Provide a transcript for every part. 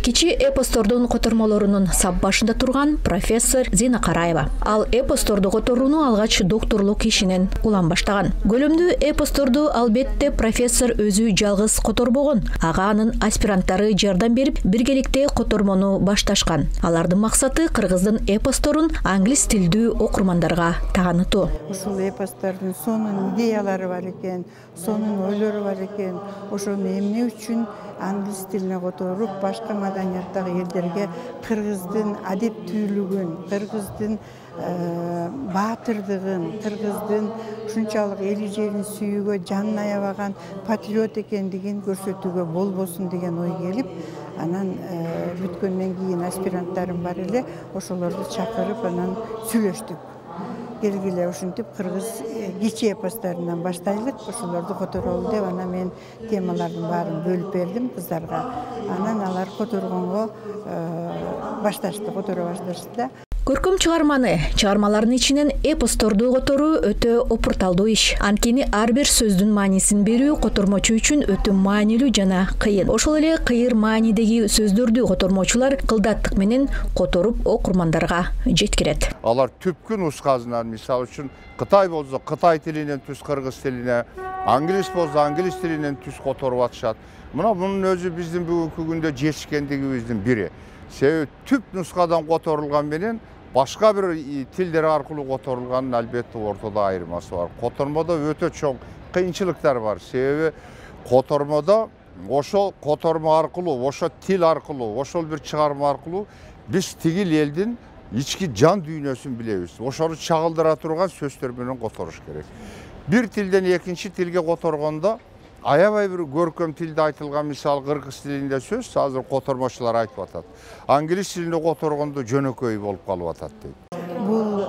Кичи эпостордун котормолорунун сап башында турган профессор Зина Караева. Ал эпосторду которууну алгач докторлук ишинен улам баштаган. Көлөмдүү эпосторду албетте профессор өзү жалгыз которбогон. Ага анын аспиранттары жардам берип, биргеликте котормону башташкан. Алардын максаты кыргыздын эпосторун англис тилдүү окурмандарга таанытуу. Ушул эпостордун сонун идеялары бар экен, сонун ойлору бар экен. Ошону эмне үчүн англис тилине которуп, башка маданияттагы элдерге кыргыздын адептүүлүгүн, кыргыздын баатырдыгын, кыргыздын ушунчалык эли жерин сүйүүгө жанын аябаган патриот экендигин көрсөтүүгө болбосун деген ой келип, анан бүткөндөн кийин аспиранттарым бар эле, ошолорду чакырып анан сүйлөштүк. Келгиле ушинтип кыргыз кичи эпостарынан баштайлык, ошолорду которолу деп анан мен темалардын баарын бөлүп бердим кыздарга. Анан алар которгонго башташты, которо башташты. Көркөм чыгармалардын ичинен эпосторду которуу өтө опурталдуу иш. Анткени ар бир сөздүн маанисин берүү котормочу үчүн өтө маанилүү жана кыйын. Ошол эле кыйыр маанидеги сөздөрдү котормочулар кылдаттык менен которуп окурмандарга жеткирет. Алар түпкү нускасынан, мисалы үчүн Кытай болсо Кытай тилинен түз кыргыз тилине, англис болсо англис тилинен түз которуп атышат. Мына мунун өзү биздин бүгүнкү күндө жетишкендигибиздин бири. Себеби түп нускадан которулган менен башка бир тилдер аркылуу которулганын албетте ортодо айырмасы бар. Котормодо өтө чоң кыйынчылыктар бар. Себеби котормодо ошол котормо аркылуу, ошол тил аркылуу, ошол бир чыгарма аркылуу биз тигил элдин ички жан дүйнөсүн билебиз. Ошону чагылдыра турган сөздөр менен которуш керек. Бир тилден экинчи тилге которгондо аябай бир көркөм тилде айтылган, мисалы кыргыз тилинде сөз азыр котормочулар айтып атат. Англис тилинде которгондо жөнөкөй болуп калып атат дейт. Бул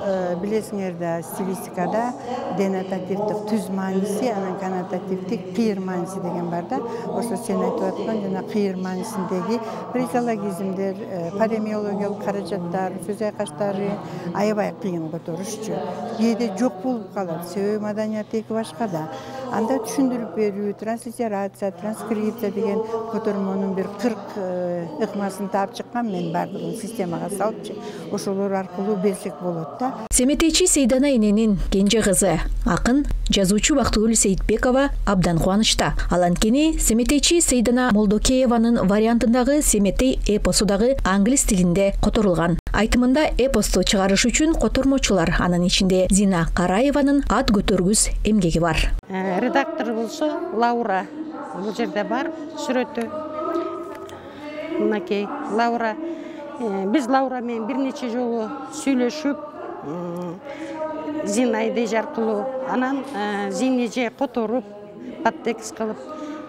билесиңер да стилистикада денотативдик түз мааниси, анан коннотативдик кыйыр мааниси деген бар да. Ошо сен айтып аткан жана кыйыр маанисиндеги фразеологизмдер, паремиологиялык каражаттар, сөз айкаштары аябай кыйын которушчу. Кээде жок болуп калат, себеби маданият эки башкада. Анда түшүндүрүп берүү, транслитерация, транскрипция деген котормонун бир 40 ыкмасын таап чыккан, мен бардыгын системага салыпчы. Ошолор аркылуу берсек болот да. Семетейчи Сейдана эненин кенже кызы, акын, жазуучу Бактыгүл Сейитбекова абдан кубанычта. Ал анткени Семетейчи Сейдана Молдокееванын вариантындагы Семетей эпосу дагы англис тилинде которулган. Айтымында эпосту чыгарыш үчүн котормочулар, анын ичинде Зина Караеванын ат көтөргүс эмгеги бар. Редактор болсо Лаура, бул жерде бар сүрөтү. Мынакей Лаура. Биз Лаура менен бир нече жолу сүйлөшүп, Зина идеж аркылуу, анан Зина же которуп, подтекст кылып,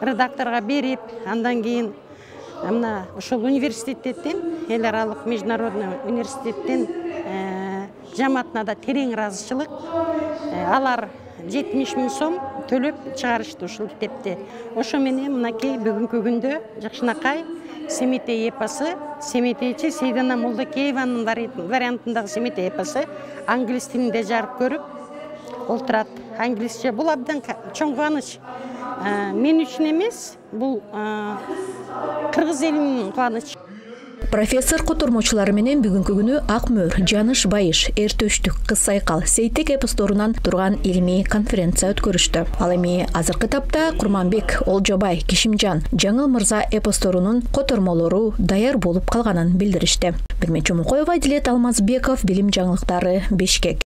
редакторго берип, андан кийин мына ошол университеттен, эл аралык международный университеттен жамаатына да терең ыраазычылык. Алар 70 000 сом төлөп чыгарышты ушул китепти. Ошо менен мынакей бүгүнкү күндө жакшынакай Семетей эпосы, Семетейчи Сейдана Молдокееванын вариантындагы Семетей эпосы англис тилинде жарык көрүп олтурат. Англисче бул абдан чоң кубаныч. Мен үчүн эмес, бул кыргыз элинин кубаныч. Профессор котормочулары менен бүгүнкү күнү Ак мөр, Жаныш байыш, Эртөштүк, Кыз сайкал, Сейтек эпосторунан турган илимий конференция өткөрүштү. Ал эми азыркы тапта Курманбек, Олжобай, Кишимжан, Жаңыл мырза эпосторунун котормолору даяр болуп калганын билдиришти. Бирмече Мукоева, Дилет Алмазбеков, Билим жаңылыктары, Бишкек.